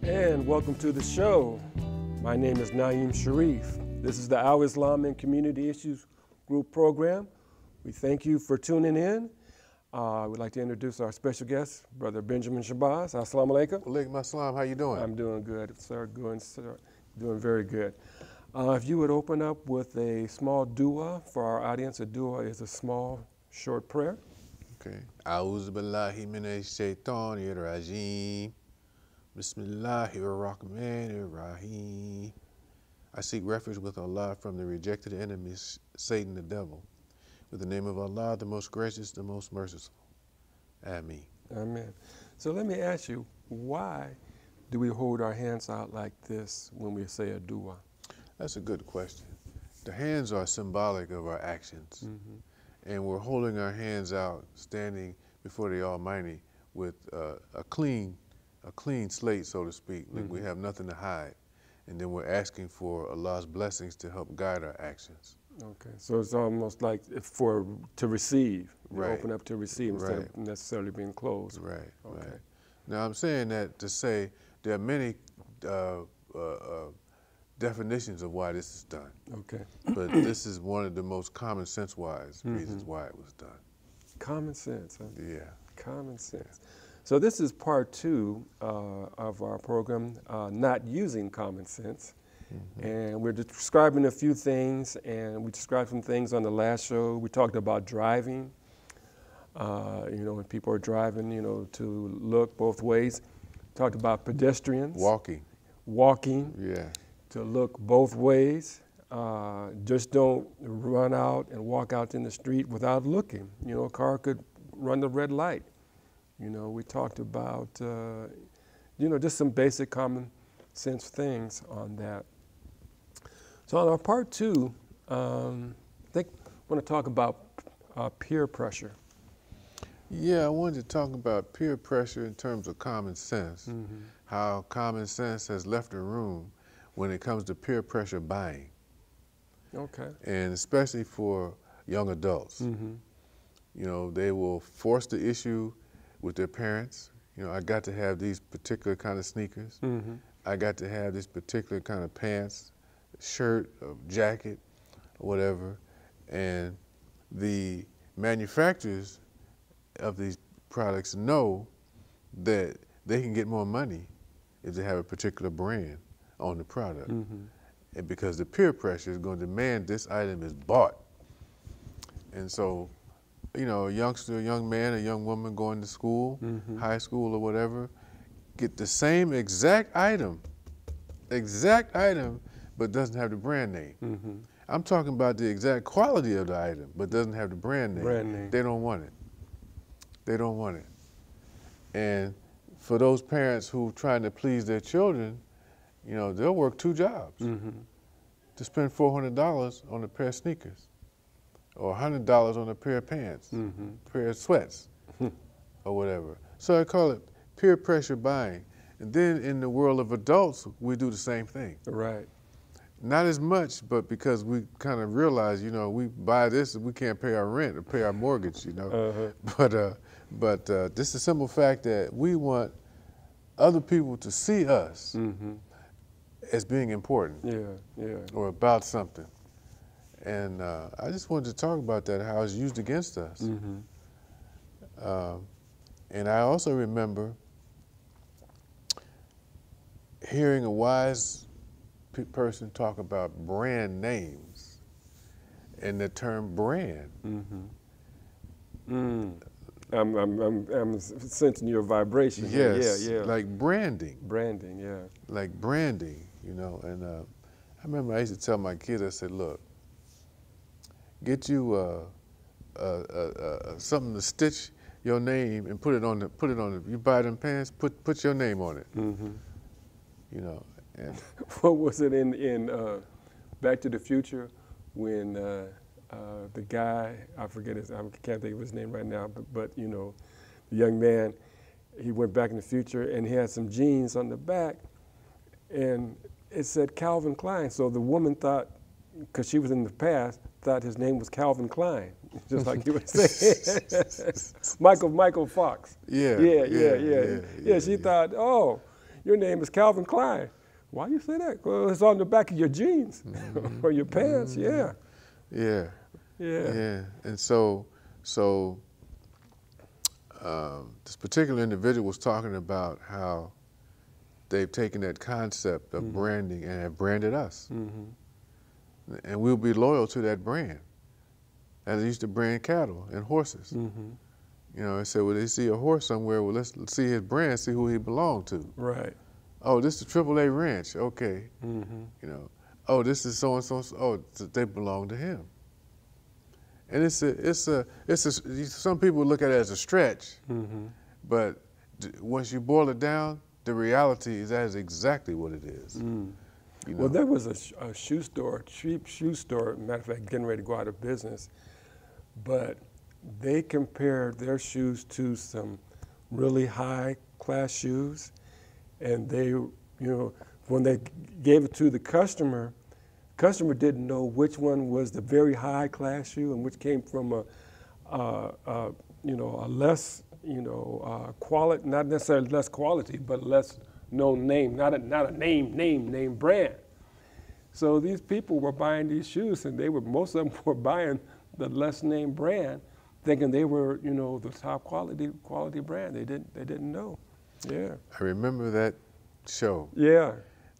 And welcome to the show. My name is Naeem Sharif. This is the Our Islam and Community Issues Group program. We thank you for tuning in. We'd like to introduce our special guest, Brother Benjamin Shabazz. Assalamu alaikum. Alaikum assalam. How you doing? I'm doing good, sir. Doing very good. If you would open up with a small dua for our audience. A dua is a small, short prayer. Okay. A'udhu billahi minash shaitanir rajim. Bismillahir rahmanir rahim. I seek refuge with Allah from the rejected enemies, Satan the devil. With the name of Allah, the most gracious, the most merciful. Ameen. Amen. So let me ask you, why do we hold our hands out like this when we say a dua? That's a good question. The hands are symbolic of our actions. And we're holding our hands out, standing before the Almighty with a clean slate, so to speak. Like we have nothing to hide. And then we're asking for Allah's blessings to help guide our actions. Okay, so it's almost like to receive. Right. Open up to receive instead of necessarily being closed. Right, okay. right. Now I'm saying that to say there are many definitions of why this is done. Okay. But this is one of the most common sense-wise reasons why it was done. Common sense, huh? Yeah. Common sense. So this is part 2 of our program, Not Using Common Sense. And we're describing a few things, and we described some things on the last show. We talked about driving, when people are driving, to look both ways. Talked about pedestrians. Walking. Yeah. To look both ways. Just don't run out and walk out in the street without looking. A car could run the red light. We talked about, just some basic common sense things on that. So on our part 2, I think I want to talk about peer pressure. Yeah, I wanted to talk about peer pressure in terms of common sense, how common sense has left a room when it comes to peer pressure buying. Okay. And especially for young adults. They will force the issue with their parents. I got to have these particular kind of sneakers. I got to have this particular kind of pants, shirt, or jacket, or whatever. And the manufacturers of these products know that they can get more money if they have a particular brand on the product. And because the peer pressure is going to demand this item is bought. And so, a youngster, a young man, a young woman going to school, high school or whatever, get the same exact item, but doesn't have the brand name. I'm talking about the exact quality of the item, but doesn't have the brand name. They don't want it. They don't want it. And for those parents who are trying to please their children, they'll work 2 jobs to spend $400 on a pair of sneakers, or $100 on a pair of pants, pair of sweats, or whatever. So I call it peer pressure buying. And then in the world of adults, we do the same thing. Right. Not as much, but because we kind of realize, we buy this and we can't pay our rent or pay our mortgage, But this is a simple fact that we want other people to see us as being important, or about something. And I just wanted to talk about that, how it's used against us. And I also remember hearing a wise person talk about brand names and the term brand. I'm sensing your vibration. Yes, yeah. Like branding. Branding, yeah. Like branding, and I remember I used to tell my kids, I said, look, get you something to stitch your name and put it on you buy them pants, put your name on it. And what was it in Back to the Future when the guy, I can't think of his name right now, but the young man, he went back in the future and he had some jeans on the back and it said Calvin Klein. So the woman thought, because she was in the past, thought his name was Calvin Klein, just like you were saying. Michael Fox. Yeah. She thought, oh, your name is Calvin Klein. Why you say that? Well, it's on the back of your jeans or your pants. Yeah. Yeah. Yeah. Yeah. And so this particular individual was talking about how they've taken that concept of branding and have branded us. And we'll be loyal to that brand. As they used to brand cattle and horses. You know, they said, well, they see a horse somewhere, well, let's see his brand, see who he belonged to. Right. Oh, this is AAA Ranch, okay. You know, oh, this is so-and-so, oh, they belong to him. And some people look at it as a stretch, but once you boil it down, the reality is that is exactly what it is. You know? Well, there was a shoe store, cheap shoe store, matter of fact, getting ready to go out of business, but they compared their shoes to some really high class shoes, and they, you know, when they gave it to the customer didn't know which one was the very high class shoe and which came from a less, quality, not necessarily less quality, but less known name, not a name brand. So these people were buying these shoes, and most of them were buying the less named brand, thinking they were, the top quality brand. They didn't know. Yeah. I remember that show. Yeah.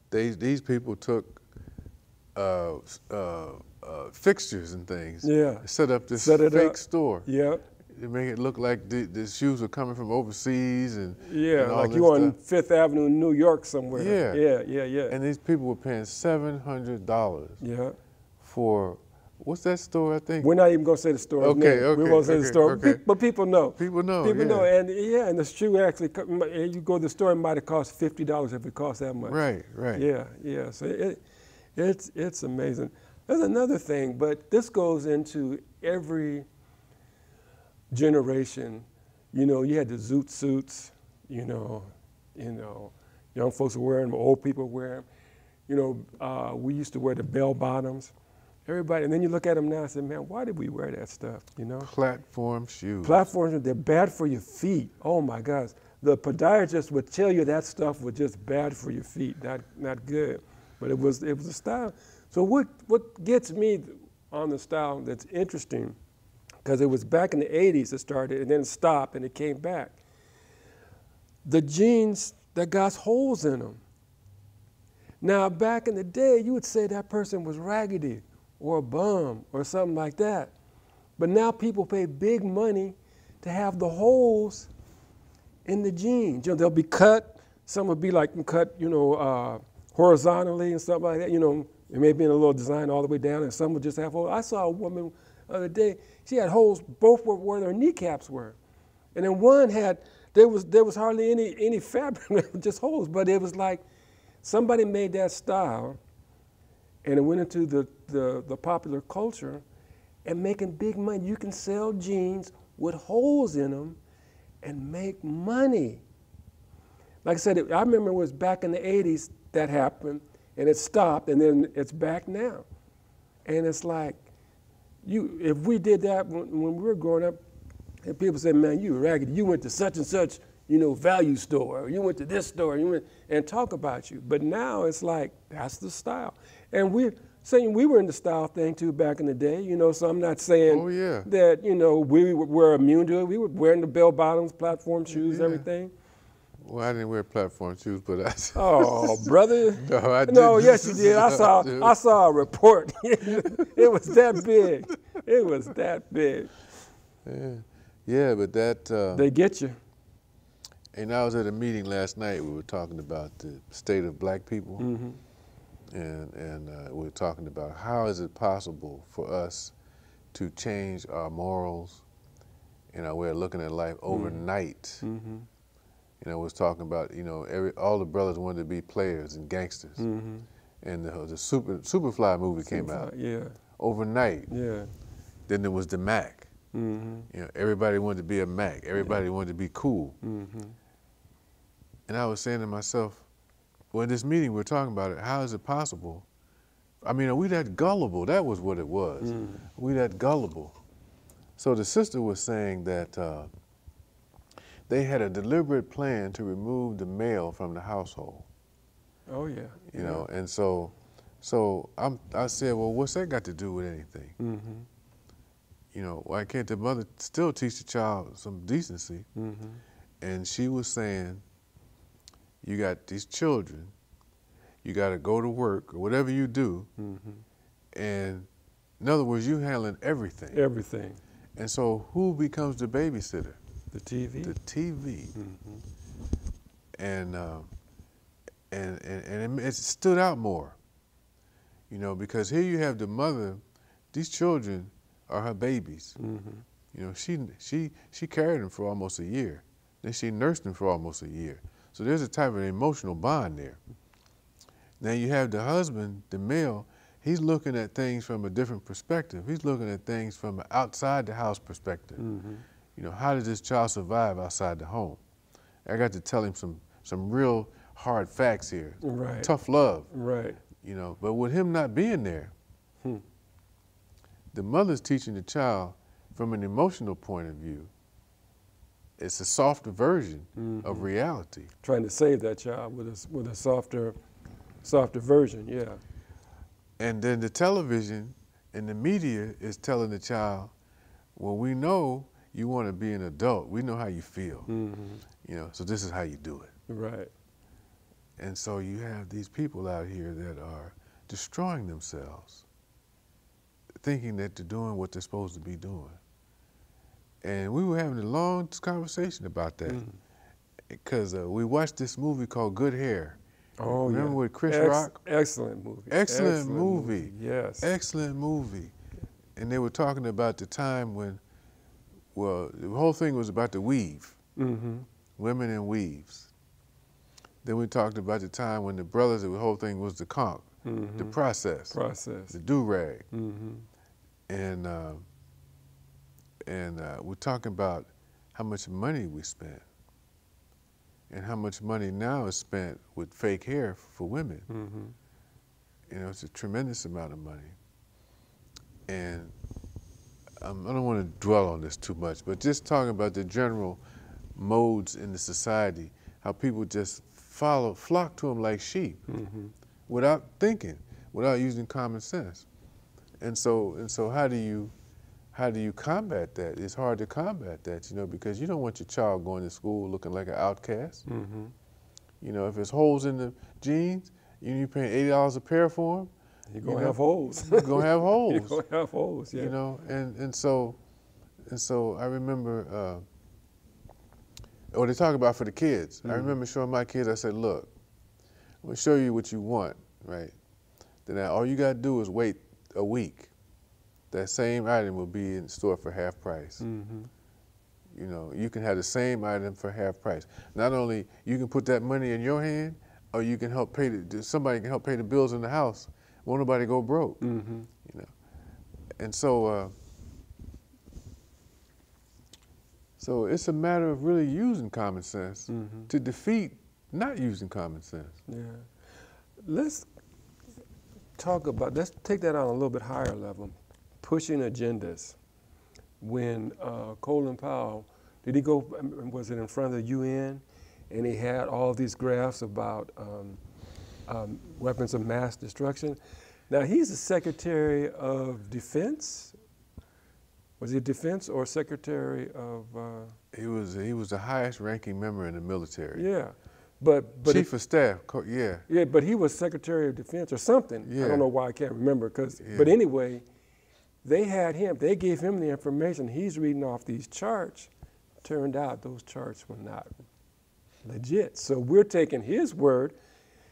These people took fixtures and things. Yeah. Set up this fake store. Yeah. They make it look like the shoes were coming from overseas and and all like you on Fifth Avenue in New York somewhere. Yeah. And these people were paying $700. Yeah. For what's that store? I think we're not even gonna say the store. Okay. We won't say the store, but people know. People know, and and the shoe actually. You go to the store, it might have cost $50 if it costs that much. Right. Yeah. So it's amazing. There's another thing, but this goes into every generation. You had the zoot suits. Young folks were wearing them, old people were wearing them. We used to wear the bell bottoms. Everybody, and then you look at them now and say, man, why did we wear that stuff, Platform shoes. Platforms, they're bad for your feet. Oh my gosh. The podiatrist would tell you that stuff was just bad for your feet, not good. But it was a style. So what gets me on the style that's interesting, because it was back in the 80s it started, and then it stopped and it came back. The jeans that got holes in them. Now, back in the day, you would say that person was raggedy or a bum or something like that. But now people pay big money to have the holes in the jeans. They'll be cut. Some will be like cut, horizontally and stuff like that. It may be in a little design all the way down, and some will just have holes. I saw a woman the other day. She had holes both where their kneecaps were, and then one there was hardly any fabric, just holes. But it was like somebody made that style, and it went into the popular culture, and making big money. You can sell jeans with holes in them and make money. Like I said, I remember it was back in the 80s that happened, and it stopped, and then it's back now. And it's like, if we did that when we were growing up, and people said, man, you raggedy, you went to such and such, value store, or you went to this store, and talk about you. But now it's like, that's the style. And we're saying we were in the style thing too back in the day, so I'm not saying that, we were immune to it. We were wearing the bell bottoms, platform shoes, everything. Well, I didn't wear platform shoes, but I. Oh, brother! No, I didn't. No, yes, you did. I saw a report. It was that big. It was that big. Yeah, but that. They get you. And I was at a meeting last night. We were talking about the state of black people, and we were talking about how is it possible for us to change our morals and our way of looking at life overnight. We was talking about, all the brothers wanted to be players and gangsters. And the Superfly movie came out. Yeah. Overnight. Yeah. Then there was the Mac. Everybody wanted to be a Mac. Everybody wanted to be cool. And I was saying to myself, well, in this meeting we were talking about it, how is it possible? I mean, are we that gullible? That was what it was. Are we that gullible? So the sister was saying that they had a deliberate plan to remove the male from the household. Oh yeah. You know, and so I said, well, what's that got to do with anything? Mm-hmm. You know, why can't the mother still teach the child some decency? Mm-hmm. And she was saying, you got these children, you got to go to work or whatever you do, Mm-hmm. and in other words, you handling everything. Everything. And so who becomes the babysitter? The TV. The TV. Mm-hmm. And it stood out more, you know, because here you have the mother, these children are her babies. Mm-hmm. You know, she carried them for almost a year. Then she nursed them for almost a year. So there's a type of emotional bond there. Now you have the husband, the male, he's looking at things from a different perspective. He's looking at things from an outside the house perspective. Mm-hmm. You know, how does this child survive outside the home? I got to tell him some real hard facts here. Right. Tough love. Right. You know, but with him not being there, the mother's teaching the child from an emotional point of view. It's a softer version of reality. Trying to save that child with a softer version, yeah. And then the television and the media is telling the child, well, we know you want to be an adult. We know how you feel. Mm-hmm. You know, so this is how you do it. Right. And so you have these people out here that are destroying themselves, thinking that they're doing what they're supposed to be doing. And we were having a long conversation about that because we watched this movie called Good Hair. Oh, remember yeah. with Chris Rock? Excellent movie. Excellent movie. Yes. Excellent movie. And they were talking about the time when, well, the whole thing was about the weave, women in weaves. Then we talked about the time when the brothers, the whole thing was the conch, the process, the do-rag. And we're talking about how much money we spent and how much money now is spent with fake hair for women. You know, it's a tremendous amount of money. And I don't want to dwell on this too much, but just talking about the general modes in the society, how people just flock to them like sheep without thinking, without using common sense. And so how do you combat that? It's hard to combat that, you know, because you don't want your child going to school looking like an outcast. You know, if there's holes in the jeans, you're paying $80 a pair for them. You're going to have holes. You're going to have holes. You're going to have holes, yeah. You know, and so I remember, or they talk about for the kids. I remember showing my kids, I said, look, I'm going to show you what you want, right? Then all you got to do is wait a week. That same item will be in the store for half price. You know, you can have the same item for half price. Not only you can put that money in your hand, or you can help pay somebody can help pay the bills in the house. Won't nobody go broke. You know, and so it's a matter of really using common sense to defeat not using common sense. Yeah. Let's take that on a little bit higher level. Pushing agendas. When Colin Powell, was it in front of the UN? And he had all these graphs about weapons of mass destruction. Now, he's the Secretary of Defense. Was he Defense or Secretary of? He was the highest ranking member in the military. Yeah, but Chief of Staff. Yeah. Yeah, but he was Secretary of Defense or something. Yeah. I don't know why I can't remember. But anyway, they had him. They gave him the information. He's reading off these charts. Turned out those charts were not legit. So we're taking his word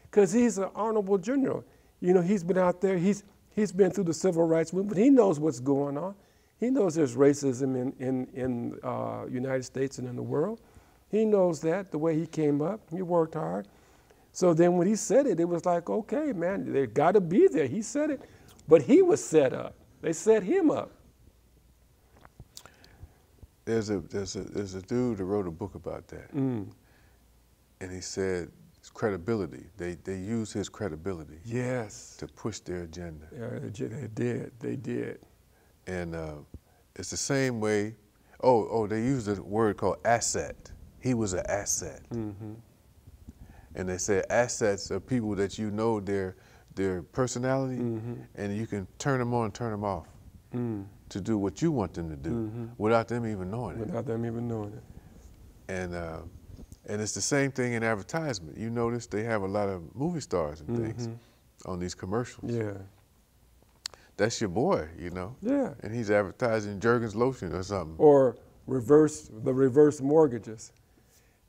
because he's an honorable general. You know, he's been out there. He's been through the civil rights movement. He knows what's going on. He knows there's racism in United States and in the world. He knows that, the way he came up. He worked hard. So then when he said it, it was like, okay, man, they got to be there. He said it. But he was set up. They set him up. There's a dude that wrote a book about that. And he said his credibility. They use his credibility. Yes. To push their agenda. Yeah, they did. And it's the same way. Oh, they use a word called asset. he was an asset. Mm-hmm. And they said assets are people that you know their personality, Mm-hmm. and you can turn them on and turn them off to do what you want them to do without them even knowing it. Without them even knowing it. And it's the same thing in advertisement. You notice they have a lot of movie stars and things on these commercials. Yeah. That's your boy, you know. Yeah. And he's advertising Jergens lotion or something. Or the reverse mortgages.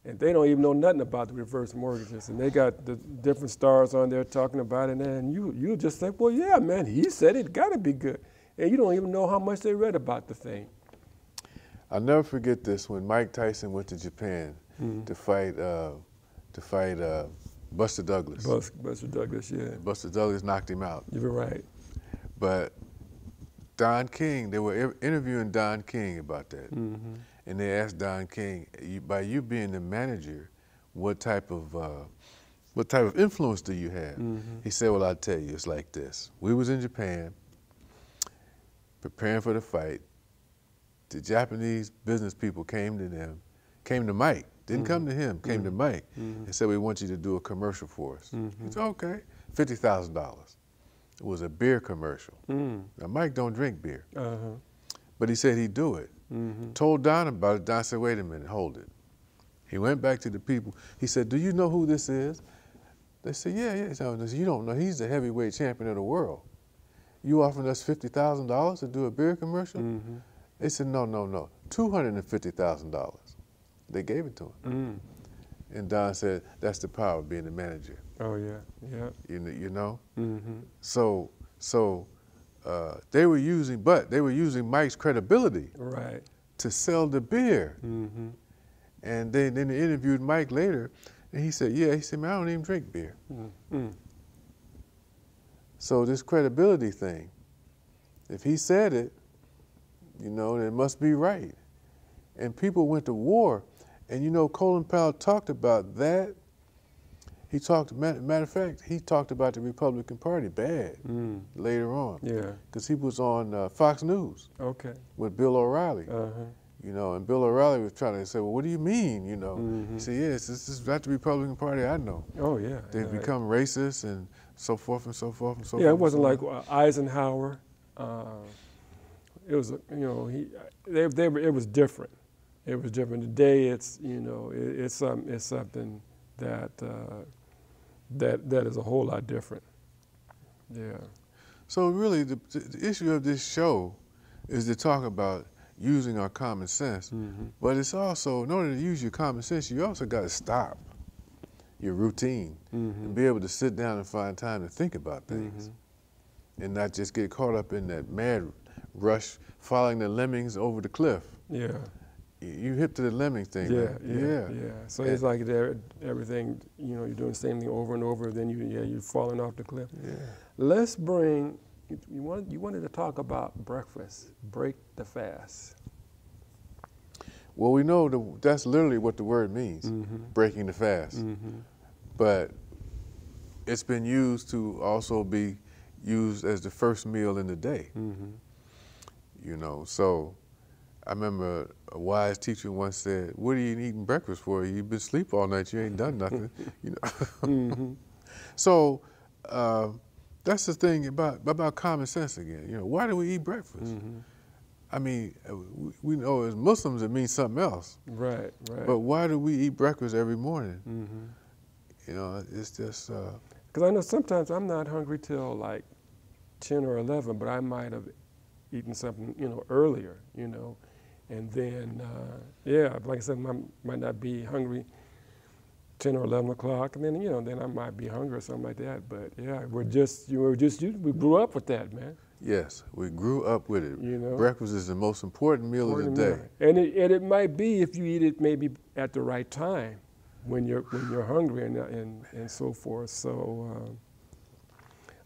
And they don't even know nothing about the reverse mortgages. And they got the different stars on there talking about it. And you just think, well, yeah, man, he said it got to be good. And you don't even know how much they read about the thing. I'll never forget this when Mike Tyson went to Japan to fight Buster Douglas. Buster Douglas, yeah. Buster Douglas knocked him out. You're right. But Don King, they were interviewing Don King about that. And they asked Don King, by you being the manager, what type of influence do you have? He said, well, I'll tell you, it's like this. We was in Japan preparing for the fight. The Japanese business people came to Mike, didn't come to him, came to Mike and said, we want you to do a commercial for us. He said, okay, $50,000. It was a beer commercial. Now, Mike don't drink beer, but he said he'd do it. Told Don about it. Don said, wait a minute, hold it. He went back to the people. He said, do you know who this is? They said, yeah. He said, you don't know. He's the heavyweight champion of the world. You offering us $50,000 to do a beer commercial? They said, no, $250,000. They gave it to him. And Don said, that's the power of being a manager. Oh, yeah, yeah. You know? So they were using Mike's credibility to sell the beer. And then they interviewed Mike later, and he said, yeah, man, I don't even drink beer. So this credibility thing, if he said it, you know, then it must be right. And people went to war, and you know, Colin Powell talked about that. Matter of fact, he talked about the Republican Party bad later on. Yeah. Because he was on Fox News. Okay. With Bill O'Reilly. You know, and Bill O'Reilly was trying to say, well, what do you mean, you know? He said, yes, this is not the Republican Party I know. Oh, yeah. They've become racist and so forth and so forth and so forth. Yeah, it wasn't like Eisenhower. It was, you know, it was different. It was different. Today, it's, you know, it's something that that is a whole lot different. Yeah. So really, the issue of this show is to talk about using our common sense, but it's also, in order to use your common sense, you also got to stop your routine and be able to sit down and find time to think about things and not just get caught up in that mad rush following the lemmings over the cliff. Yeah. You hip to the lemming thing, yeah. So it's like everything, you know, you're doing the same thing over and over, then you're falling off the cliff. Yeah. Let's bring, you wanted to talk about breakfast, break the fast. Well, we know that's literally what the word means, breaking the fast. But it's been used to also be used as the first meal in the day. You know, so I remember a wise teacher once said, what are you eating breakfast for? You've been asleep all night, you ain't done nothing. You know. So that's the thing about common sense again. You know, why do we eat breakfast? I mean, we know as Muslims it means something else. Right. But why do we eat breakfast every morning? You know, it's just... Because I know sometimes I'm not hungry till like 10 or 11, but I might have eaten something, you know, earlier, you know. And then, like I said, I might not be hungry 10 or 11 o'clock, and then, you know, then I might be hungry or something like that. But yeah, we grew up with that, man. Yes, we grew up with it. You know, breakfast is the most important meal of the day. And it might be if you eat it maybe at the right time when you're hungry and so forth. So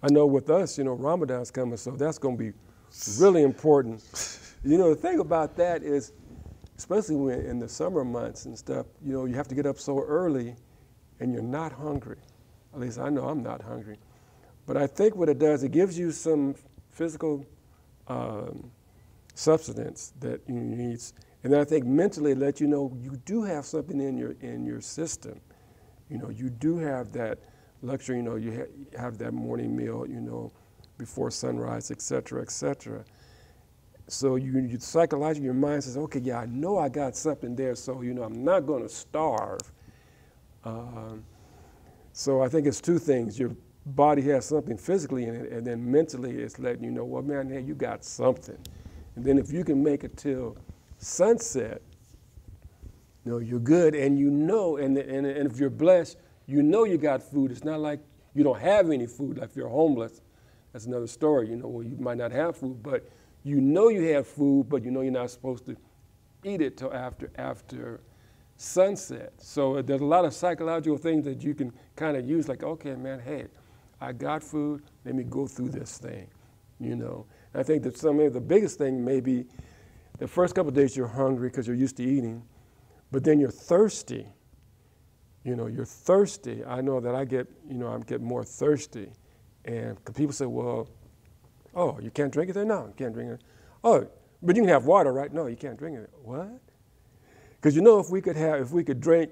I know with us, you know, Ramadan's coming, so that's going to be really important. You know, the thing about that is, especially when in the summer months and stuff, you know, you have to get up so early and you're not hungry. At least I know I'm not hungry. But I think what it does, it gives you some physical substance that you need, And then I think mentally it lets you know you do have something in your system. You know, you do have that luxury, you know, you have that morning meal, you know, before sunrise, et cetera, et cetera. So you psychologically, your mind says, okay, yeah, I know I got something there, so, you know, I'm not going to starve. So I think it's two things. Your body has something physically in it, and then mentally it's letting you know, well, man, hey, you got something. And then if you can make it till sunset, you know, you're good, and you know, and if you're blessed, you know you got food. It's not like you don't have any food, like if you're homeless. That's another story, you know, where you might not have food, but you know you have food, but you know you're not supposed to eat it till after sunset. So there's a lot of psychological things that you can kind of use, like, okay, man, hey, I got food, let me go through this thing, you know. And I think that some of the biggest thing may be the first couple of days you're hungry because you're used to eating, but then you're thirsty. You know, you're thirsty. I know that I get more thirsty. And people say, well, oh, you can't drink it there? No, you can't drink it. Oh, but you can have water, right? No, you can't drink it. What? Because you know, if we could drink,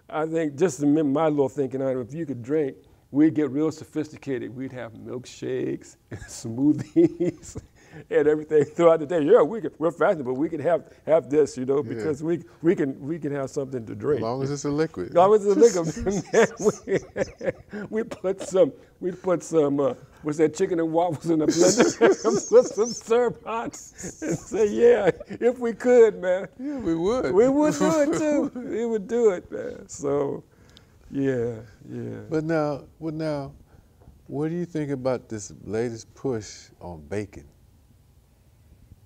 I think just my little thinking on it, if you could drink, we'd get real sophisticated. We'd have milkshakes and smoothies and everything throughout the day. Yeah, we're fasting, but we could have this, you know, because we can have something to drink. As long as it's a liquid. As long as it's a liquid. we put some what's that, chicken and waffles in a blender and put some syrup on and say, yeah, if we could, man. Yeah, we would. We would do it too. We would do it, man. So, yeah. But now, what do you think about this latest push on bacon?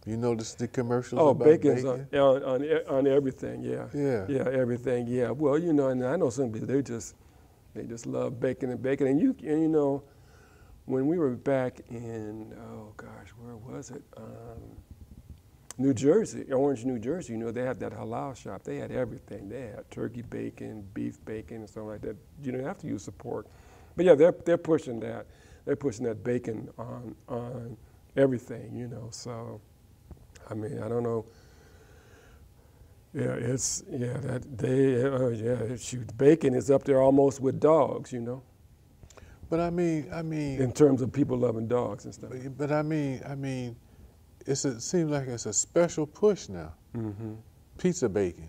You notice the commercials about bacon's bacon? on everything, yeah. Yeah, everything, yeah. Well, you know, and I know some people, they just love bacon. And you know, when we were back in, oh gosh, where was it? New Jersey, Orange, New Jersey, you know, they had that halal shop. They had everything. They had turkey bacon, beef bacon, and something like that. You don't have to use the pork. But yeah, they're pushing that. They're pushing that bacon on everything, you know, so. I mean, I don't know. Yeah, shoot, bacon is up there almost with dogs, you know. But I mean, in terms of people loving dogs and stuff. But I mean, it seems like it's a special push now. Mm-hmm. Pizza bacon,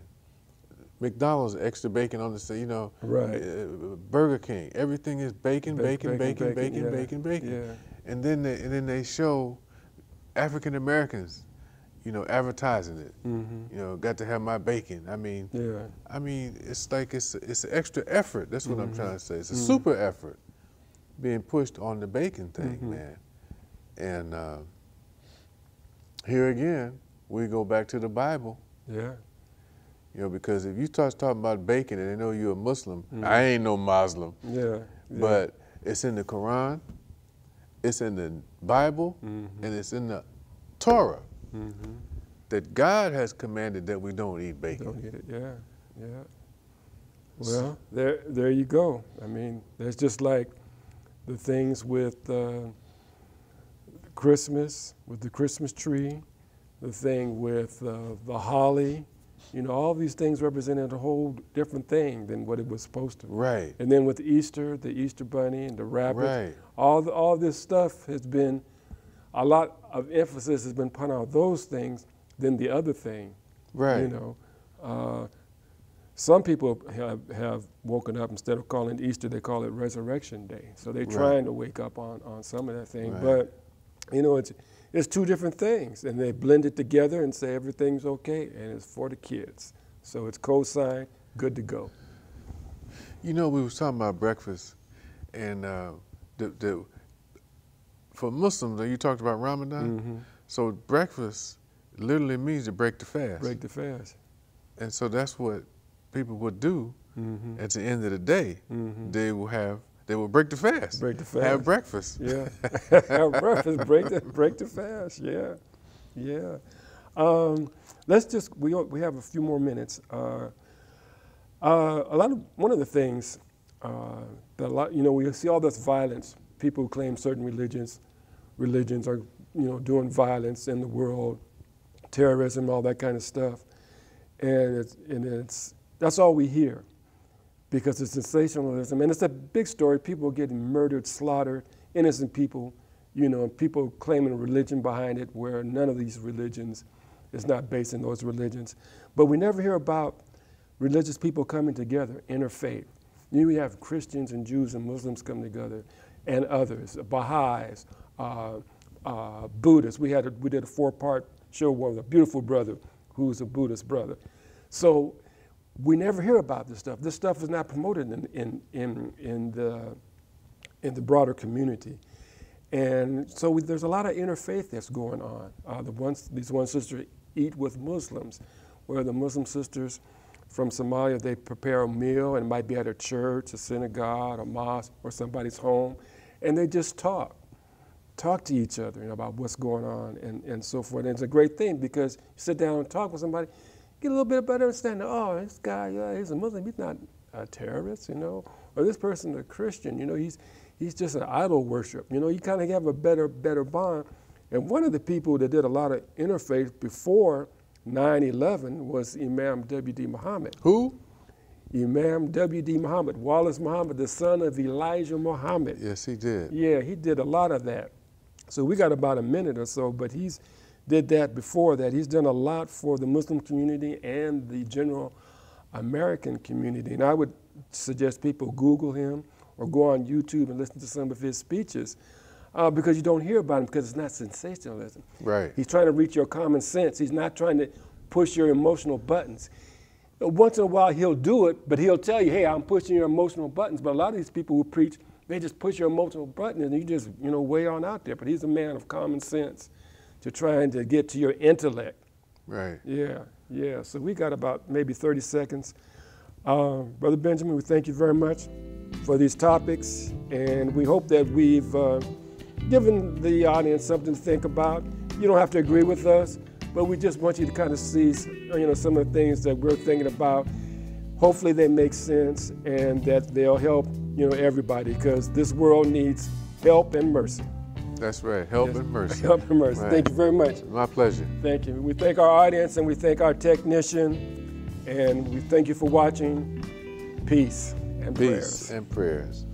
McDonald's extra bacon on the, you know. Right. Burger King, everything is bacon. Yeah. And then they show African Americans, you know, advertising it. Mm-hmm. You know, got to have my bacon. I mean, it's like it's an extra effort. That's what I'm trying to say. It's a super effort being pushed on the bacon thing, man. And here again, we go back to the Bible. Yeah. You know, because if you start talking about bacon and they know you're a Muslim, I ain't no Muslim. Yeah. But it's in the Quran, it's in the Bible, and it's in the Torah. That God has commanded that we don't eat bacon. Don't eat it, yeah. Well, there you go. I mean, there's just like the things with Christmas, with the Christmas tree, the thing with the holly. You know, all these things represented a whole different thing than what it was supposed to. Right. And then with Easter, the Easter bunny and the rabbit, right. all this stuff has been, a lot of emphasis has been put on those things than the other thing. Right. You know, some people have woken up, instead of calling it Easter, they call it Resurrection Day. So they're trying to wake up on some of that thing. Right. But, you know, it's two different things, and they blend it together and say everything's okay, and it's for the kids. So it's co-signed, good to go. You know, we was talking about breakfast, and for Muslims, you talked about Ramadan. So breakfast literally means to break the fast. Break the fast. And so that's what people would do at the end of the day. They will break the fast. Break the fast. Have breakfast. Yeah. Have breakfast. Break the fast. Yeah. Let's just we have a few more minutes. One of the things that you know, we see all this violence. People who claim certain religions are, you know, doing violence in the world, terrorism, all that kind of stuff. And that's all we hear, because it's sensationalism. And it's a big story. People getting murdered, slaughtered, innocent people, and people claiming religion behind it, where none of these religions is not based in those religions. But we never hear about religious people coming together, interfaith. We have Christians and Jews and Muslims come together, and others, Baha'is, Buddhists. We did a 4-part show with a beautiful brother who's a Buddhist brother. So we never hear about this stuff. This stuff is not promoted in the broader community. And so there's a lot of interfaith that's going on. These one sisters eat with Muslims, where the Muslim sisters from Somalia, they prepare a meal, and it might be at a church, a synagogue, a mosque, or somebody's home, and they just talk to each other about what's going on and so forth. And it's a great thing, because you sit down and talk with somebody, get a little bit better understanding. Oh, this guy, he's a Muslim, he's not a terrorist, or this person is a Christian, he's just an idol worship. You kind of have a better bond. And one of the people that did a lot of interfaith before 9/11 was Imam W.D. Muhammad. Who? Imam W.D. Muhammad, Wallace Muhammad, the son of Elijah Muhammad. Yes, he did. Yeah, he did a lot of that. So we got about a minute or so, but he's did that before that. He's done a lot for the Muslim community and the general American community. And I would suggest people Google him or go on YouTube and listen to some of his speeches, because you don't hear about him, because it's not sensationalism. Right. He's trying to reach your common sense. He's not trying to push your emotional buttons. Once in a while he'll do it, but he'll tell you, hey, I'm pushing your emotional buttons. But a lot of these people who preach, they just push your emotional button, and you just, way on out there. But he's a man of common sense to trying to get to your intellect. Right. Yeah. So we got about maybe 30 seconds. Brother Benjamin, we thank you very much for these topics, and we hope that we've given the audience something to think about. You don't have to agree with us, but we just want you to kind of see, some of the things that we're thinking about. Hopefully they make sense, and that they'll help, everybody, because this world needs help and mercy. That's right, help and mercy. Help and mercy. Right. Thank you very much. My pleasure. Thank you. We thank our audience, and we thank our technician, and we thank you for watching. Peace and prayers. Peace and prayers.